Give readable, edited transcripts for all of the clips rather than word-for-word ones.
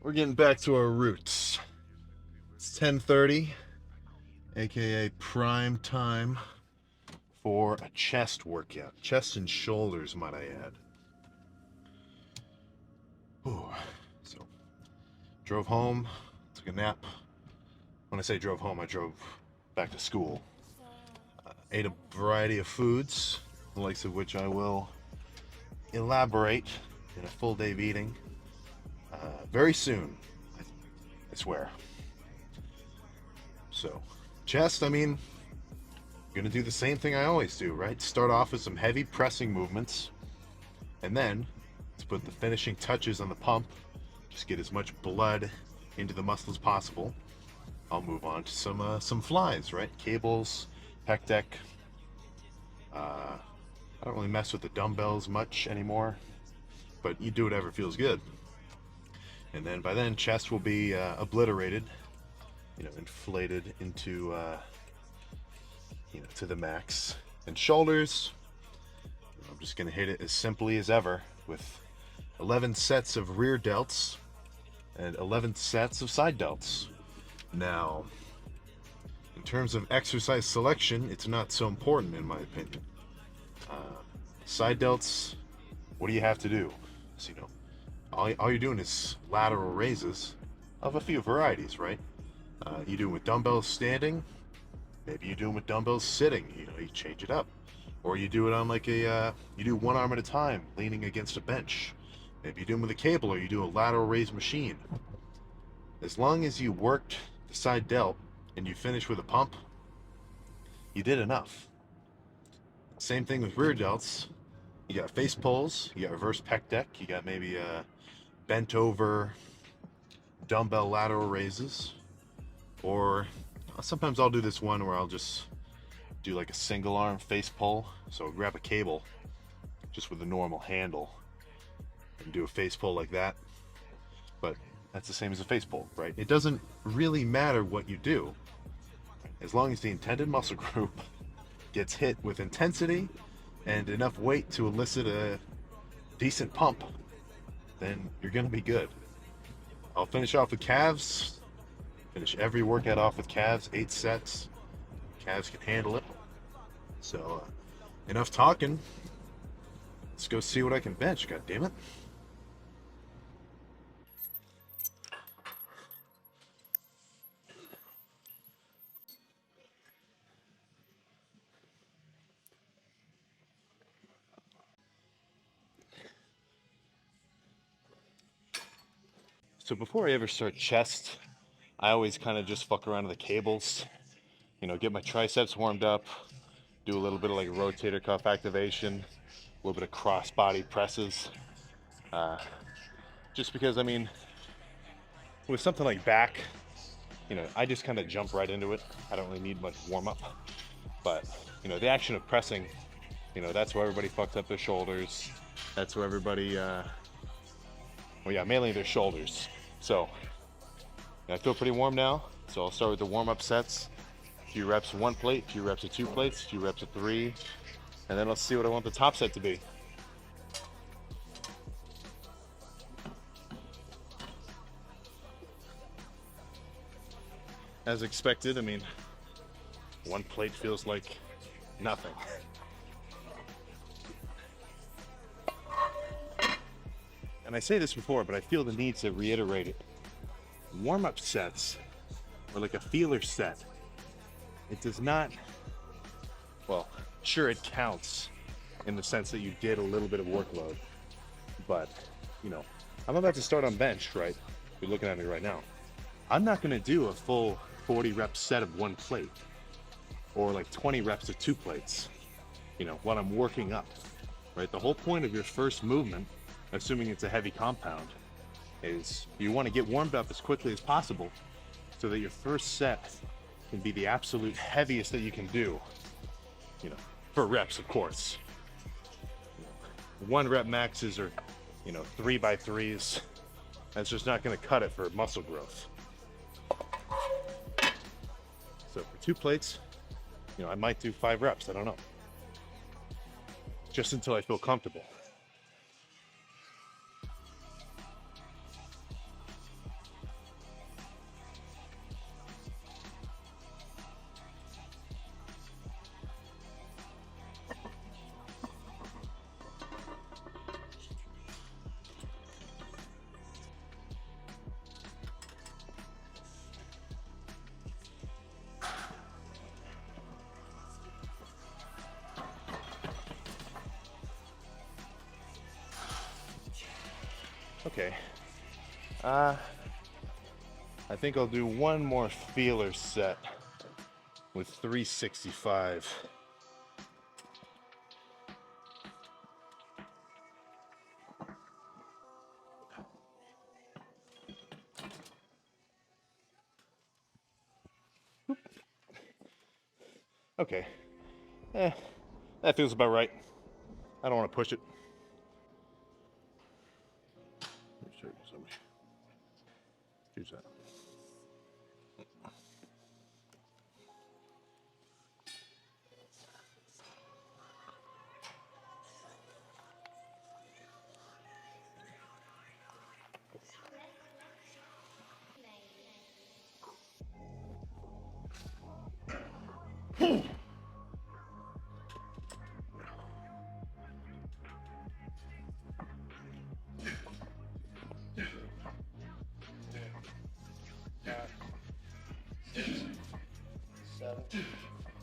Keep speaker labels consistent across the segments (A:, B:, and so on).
A: We're getting back to our roots. It's 10:30, aka prime time for a chest workout. Chest and shoulders, might I add. Ooh. So, drove home, took a nap. When I say drove home, I drove back to school. Ate a variety of foods, the likes of which I will elaborate in a full day of eating very soon, I swear. So, chest, I mean, I'm gonna do the same thing I always do, right? Start off with some heavy pressing movements, and then to put the finishing touches on the pump, just get as much blood into the muscle as possible. I'll move on to some flies, right? Cables, pec deck. I don't really mess with the dumbbells much anymore, but you do whatever feels good. And then by then, chest will be obliterated, inflated into, to the max. And shoulders, I'm just gonna hit it as simply as ever with 11 sets of rear delts and 11 sets of side delts. Now, in terms of exercise selection, it's not so important in my opinion. Side delts, what do you have to do? So, all you're doing is lateral raises of a few varieties, right? You do them with dumbbells standing, maybe you do them with dumbbells sitting, you change it up. Or you do it on you do one arm at a time, leaning against a bench. Maybe you do them with a cable, or you do a lateral raise machine. As long as you worked the side delt and you finish with a pump, you did enough. Same thing with rear delts. You got face pulls, you got reverse pec deck, you got maybe bent over dumbbell lateral raises, or sometimes I'll do this one where I'll just do like a single arm face pull. So grab a cable just with a normal handle and do a face pull like that. But that's the same as a face pull, right? It doesn't really matter what you do, as long as the intended muscle group gets hit with intensity and enough weight to elicit a decent pump, then you're gonna be good. I'll finish off with calves. Finish every workout off with calves, 8 sets. Calves can handle it. So, enough talking. Let's go see what I can bench, god damn it. So before I ever start chest, I always kind of just fuck around with the cables. Get my triceps warmed up, do a little bit of like rotator cuff activation, a little bit of cross body presses. Just because, with something like back, I just kind of jump right into it. I don't really need much warm up. But, the action of pressing, that's where everybody fucked up their shoulders. That's where everybody, mainly their shoulders. So, I feel pretty warm now. So I'll start with the warm-up sets. A few reps of 1 plate, a few reps of 2 plates, a few reps of 3. And then let's see what I want the top set to be. As expected, 1 plate feels like nothing. And I say this before, but I feel the need to reiterate it. Warm-up sets are like a feeler set. It does not, well, sure it counts in the sense that you did a little bit of workload, but, I'm about to start on bench, right? You're looking at me right now. I'm not gonna do a full 40 rep set of 1 plate or like 20 reps of 2 plates, while I'm working up, right? The whole point of your first movement, assuming it's a heavy compound, is you want to get warmed up as quickly as possible so that your first set can be the absolute heaviest that you can do, for reps, of course. 1 rep maxes are, 3x3s. That's just not going to cut it for muscle growth. So for 2 plates, I might do 5 reps, I don't know. Just until I feel comfortable. Okay. I think I'll do one more feeler set with 365. Okay. That feels about right. I don't want to push it. Let me show you something. Here's that.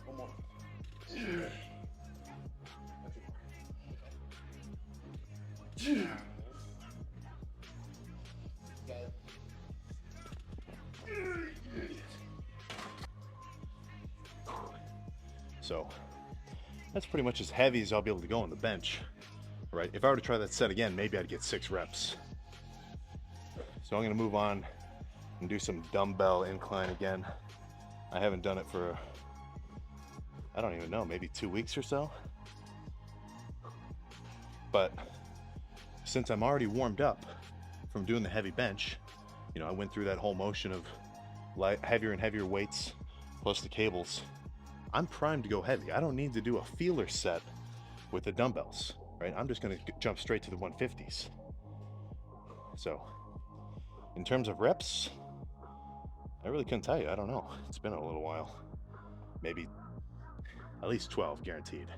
A: One more. So that's pretty much as heavy as I'll be able to go on the bench, right? If I were to try that set again, maybe I'd get 6 reps. So I'm gonna move on and do some dumbbell incline again. I haven't done it for, I don't even know, maybe 2 weeks or so. But since I'm already warmed up from doing the heavy bench, you know, I went through that whole motion of heavier and heavier weights plus the cables. I'm primed to go heavy. I don't need to do a feeler set with the dumbbells, right? I'm just gonna jump straight to the 150s. So in terms of reps, I really couldn't tell you. I don't know. It's been a little while. Maybe at least 12 guaranteed.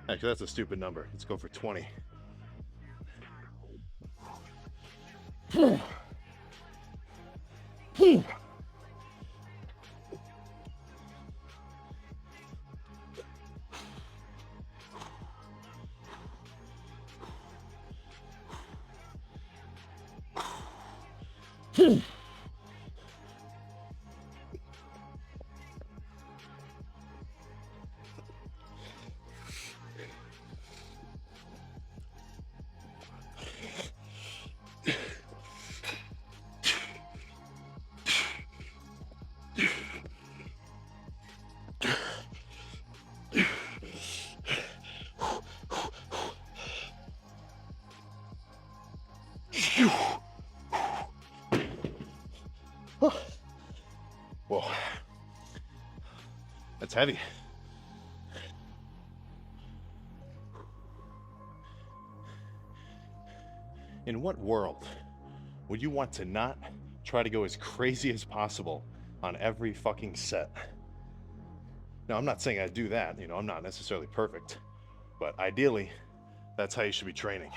A: Actually, that's a stupid number. Let's go for 20. Whoa, that's heavy. In what world would you want to not try to go as crazy as possible on every fucking set? Now, I'm not saying I do that, you know, I'm not necessarily perfect, but ideally, that's how you should be training.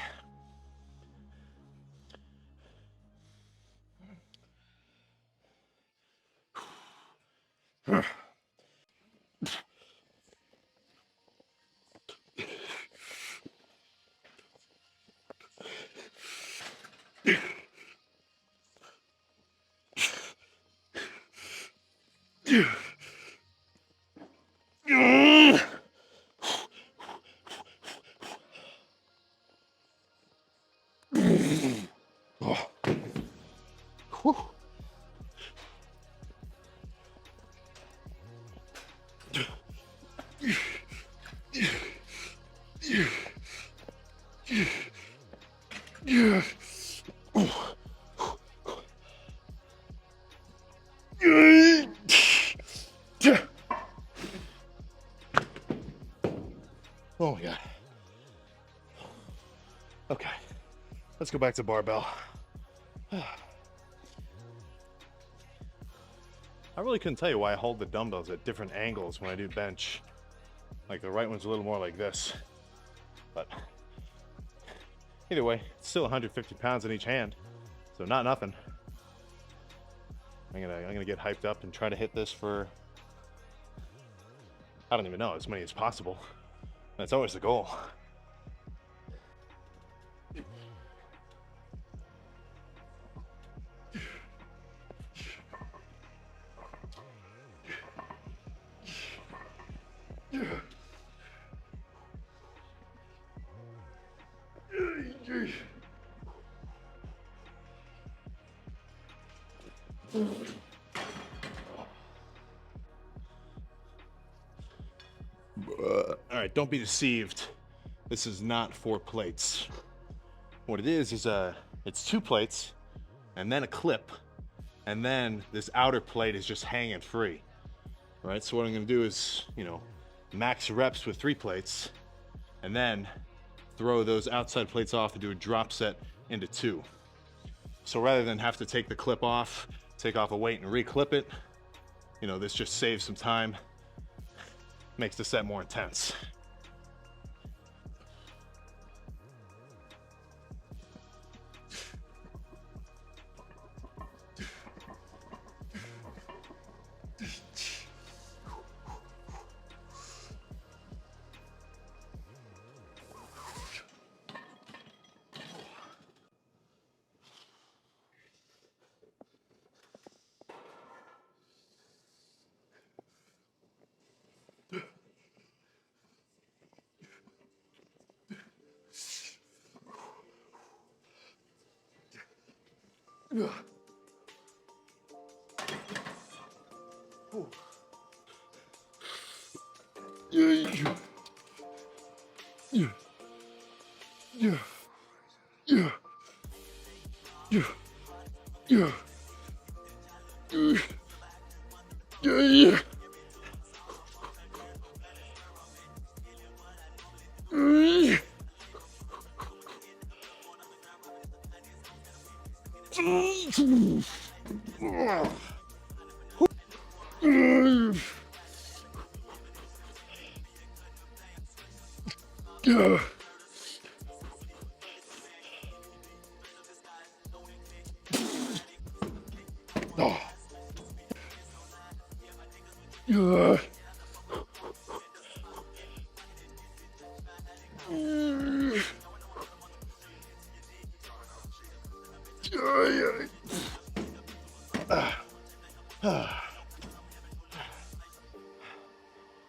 A: Oh my God. Okay, let's go back to barbell. I really couldn't tell you why I hold the dumbbells at different angles when I do bench. Like the right one's a little more like this, but either way, it's still 150 pounds in each hand, so not nothing. I'm gonna get hyped up and try to hit this for I don't even know, as many as possible. That's always the goal. All right, don't be deceived. This is not 4 plates. What it is it's 2 plates and then a clip, and then this outer plate is just hanging free. All right, so what I'm gonna do is, max reps with 3 plates, and then throw those outside plates off and do a drop set into 2. So rather than have to take the clip off, take off a weight and re-clip it, this just saves some time, makes the set more intense.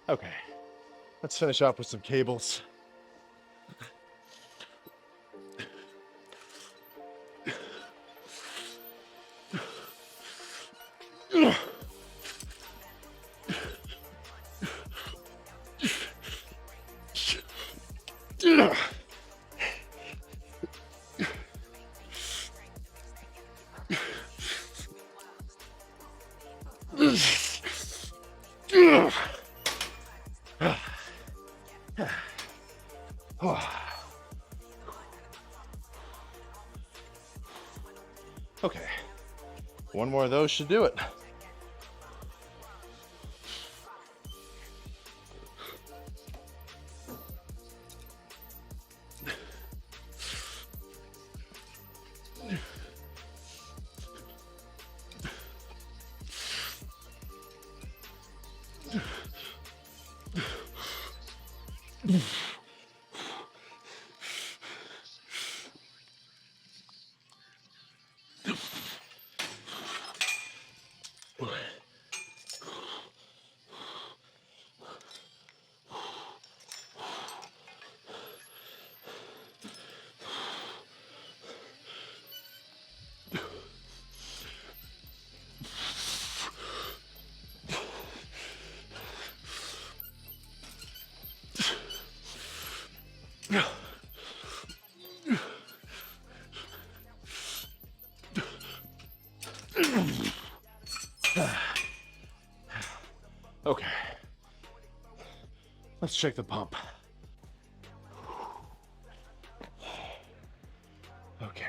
A: Okay, let's finish off with some cables. Okay, one more of those should do it. Okay, let's check the pump. Okay,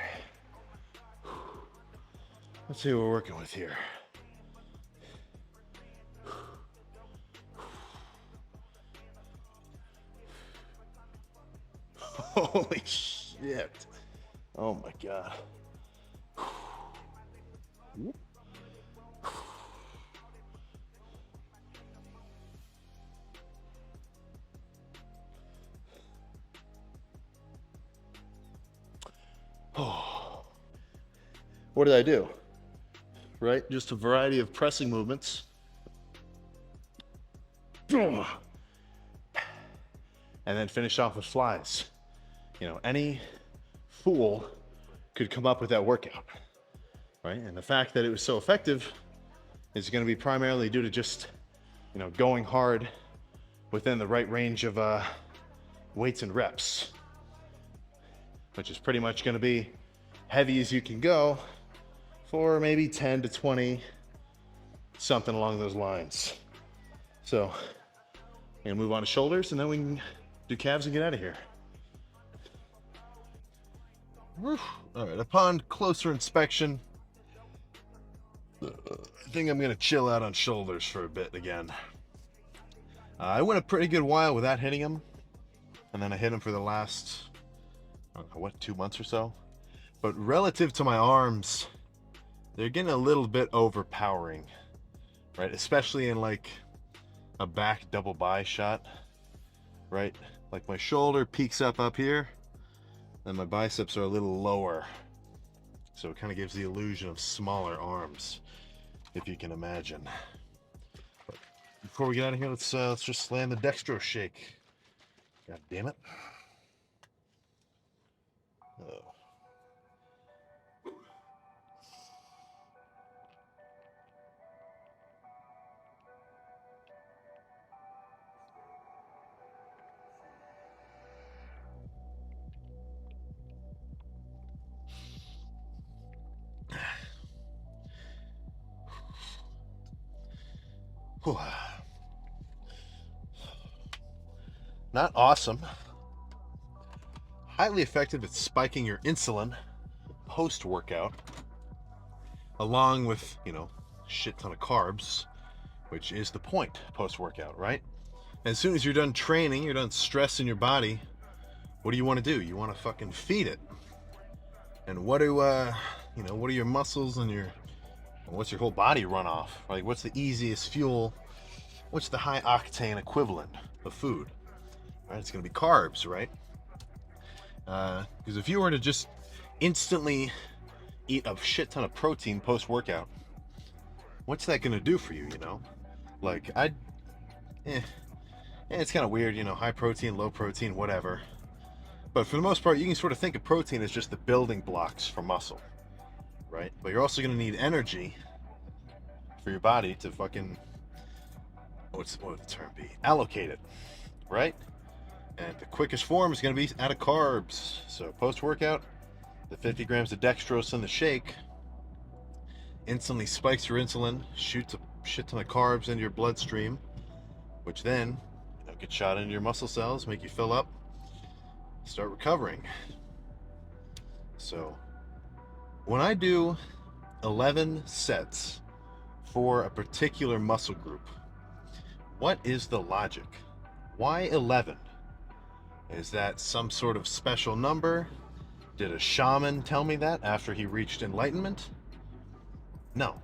A: let's see what we're working with here. Holy shit. Oh my God. what did I do? Right? Just a variety of pressing movements. And then finish off with flies. You know, any fool could come up with that workout, right? And the fact that it was so effective is going to be primarily due to just, you know, going hard within the right range of weights and reps, which is pretty much going to be heavy as you can go for maybe 10 to 20, something along those lines. So, I'm gonna move on to shoulders and then we can do calves and get out of here. All right, upon closer inspection, I think I'm gonna chill out on shoulders for a bit again. I went a pretty good while without hitting them, and then I hit them for the last, I don't know, what, 2 months or so? But relative to my arms, they're getting a little bit overpowering, right? Especially in like a back double bi shot, right? Like my shoulder peaks up here, and my biceps are a little lower. So it kind of gives the illusion of smaller arms, if you can imagine. But before we get out of here, let's just slam the dextro shake. God damn it. Oh. Not awesome. Highly effective at spiking your insulin post-workout, along with, you know, shit ton of carbs, which is the point post-workout, right? As soon as you're done training, you're done stressing your body, what do you want to do? You want to fucking feed it. And what do what are your muscles and what's your whole body run off? Like, what's the easiest fuel? What's the high octane equivalent of food? Right, it's gonna be carbs, right? Because if you were to just instantly eat a shit ton of protein post workout, what's that gonna do for you? You know, like it's kind of weird, you know, high protein, low protein, whatever. But for the most part, you can sort of think of protein as just the building blocks for muscle, right? But you're also gonna need energy for your body to fucking what would the term be? Allocate it, right? And the quickest form is going to be out of carbs. So post-workout, the 50 grams of dextrose in the shake instantly spikes your insulin, shoots a shit ton of carbs into your bloodstream, which then get shot into your muscle cells, make you fill up, start recovering. So when I do 11 sets for a particular muscle group, what is the logic? Why 11? Is that some sort of special number? Did a shaman tell me that after he reached enlightenment? No.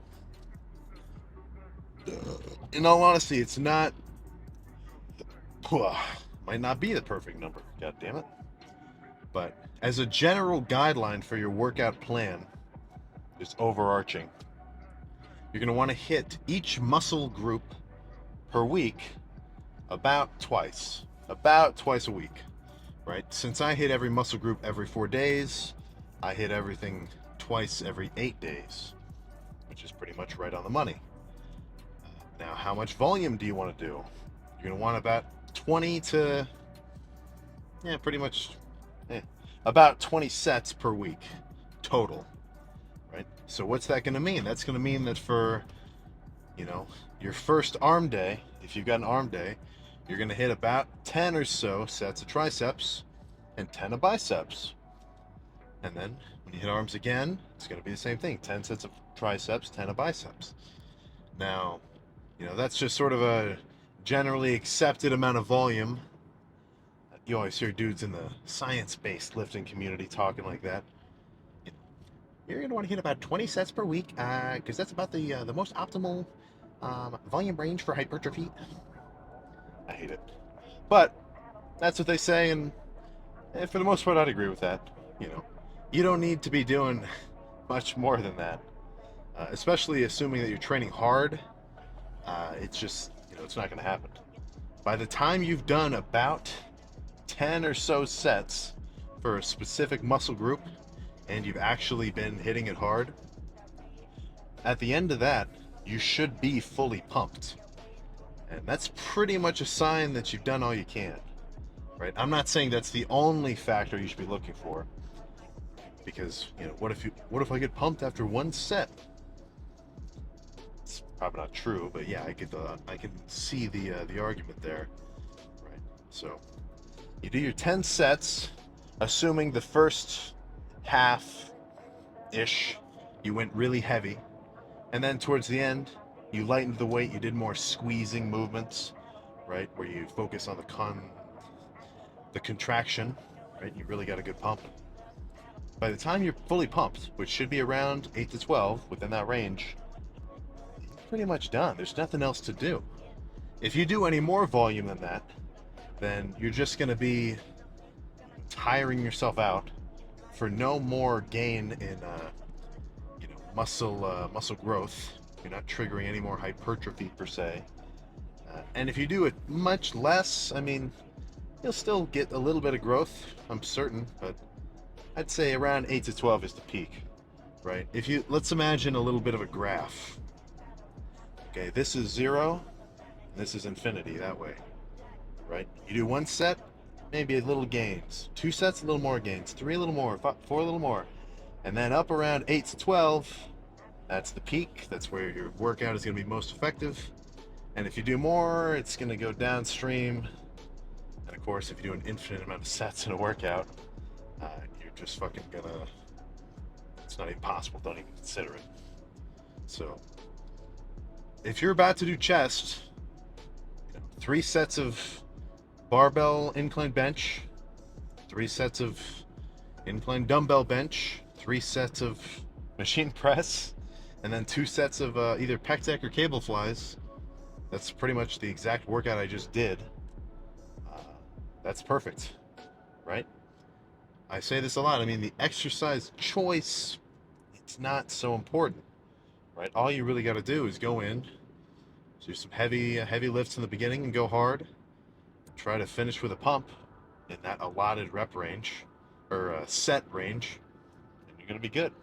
A: In all honesty, it's not. Might not be the perfect number, god damn it. But as a general guideline for your workout plan, just overarching, you're going to want to hit each muscle group per week about twice a week, right? Since I hit every muscle group every 4 days, I hit everything twice every 8 days, which is pretty much right on the money. Now, how much volume do you want to do? You're going to want about 20 to, pretty much about 20 sets per week total, right? So what's that going to mean? That's going to mean that for, your first arm day, if you've got an arm day, you're going to hit about 10 or so sets of triceps and 10 of biceps. And then when you hit arms again, it's going to be the same thing. 10 sets of triceps, 10 of biceps. Now, that's just sort of a generally accepted amount of volume. You always hear dudes in the science-based lifting community talking like that. You're going to want to hit about 20 sets per week because that's about the most optimal volume range for hypertrophy. I hate it. But that's what they say, and for the most part, I'd agree with that. You don't need to be doing much more than that. Especially assuming that you're training hard, it's just, it's not going to happen. By the time you've done about 10 or so sets for a specific muscle group and you've actually been hitting it hard, at the end of that, you should be fully pumped. And that's pretty much a sign that you've done all you can, right? I'm not saying that's the only factor you should be looking for, because what if I get pumped after one set? It's probably not true, but yeah, I can see the argument there, right? So you do your 10 sets, assuming the first half ish you went really heavy, and then towards the end you lightened the weight, you did more squeezing movements, right, where you focus on the contraction, right? You really got a good pump. By the time you're fully pumped, which should be around 8 to 12, within that range, you're pretty much done. There's nothing else to do. If you do any more volume than that, then you're just going to be tiring yourself out for no more gain in muscle growth. You're not triggering any more hypertrophy per se. And if you do it much less, I mean, you'll still get a little bit of growth, I'm certain, but I'd say around 8 to 12 is the peak, right? Let's imagine a little bit of a graph. Okay, this is 0, and this is infinity that way, right? You do one set, maybe a little gains. 2 sets, a little more gains. 3, a little more. 4, a little more. And then up around 8 to 12, that's the peak. That's where your workout is going to be most effective. And if you do more, it's going to go downstream. And of course, if you do an infinite amount of sets in a workout, you're just fucking gonna, it's not even possible. Don't even consider it. So if you're about to do chest, 3 sets of barbell incline bench, 3 sets of incline dumbbell bench, 3 sets of machine press, and then 2 sets of either pec deck or cable flies. That's pretty much the exact workout I just did. That's perfect, right? I say this a lot. I mean, the exercise choice, it's not so important, right? All you really got to do is go in, do some heavy lifts in the beginning and go hard. Try to finish with a pump in that allotted rep range or set range, and you're going to be good.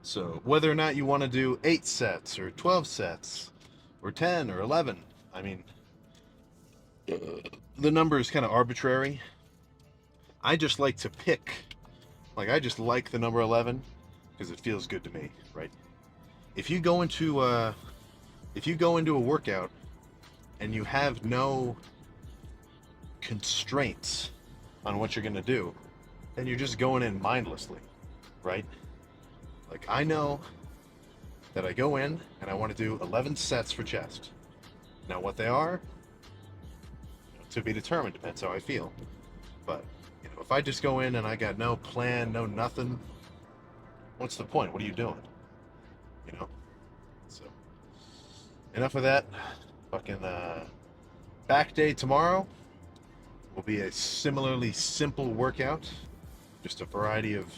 A: So whether or not you want to do 8 sets or 12 sets or 10 or 11, I mean, the number is kind of arbitrary. I just like to pick, I just like the number 11 because it feels good to me, right? If you go into a workout and you have no constraints on what you're going to do, then you're just going in mindlessly, right? Like, I know that I go in and I want to do 11 sets for chest. Now what they are, to be determined, depends how I feel. But if I just go in and I got no plan, no nothing, what's the point? What are you doing? So enough of that. Fucking back day tomorrow will be a similarly simple workout, just a variety of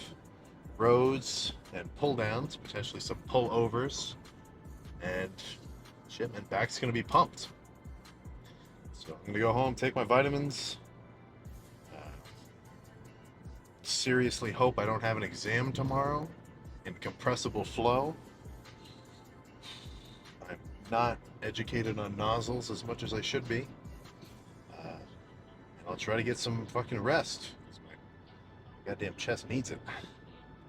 A: rows and pull downs, potentially some pull overs, and shit, man, back's gonna be pumped. So I'm gonna go home, take my vitamins. Seriously hope I don't have an exam tomorrow in compressible flow. I'm not educated on nozzles as much as I should be. And I'll try to get some fucking rest. My goddamn chest needs it.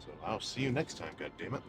A: So I'll see you next time, goddammit.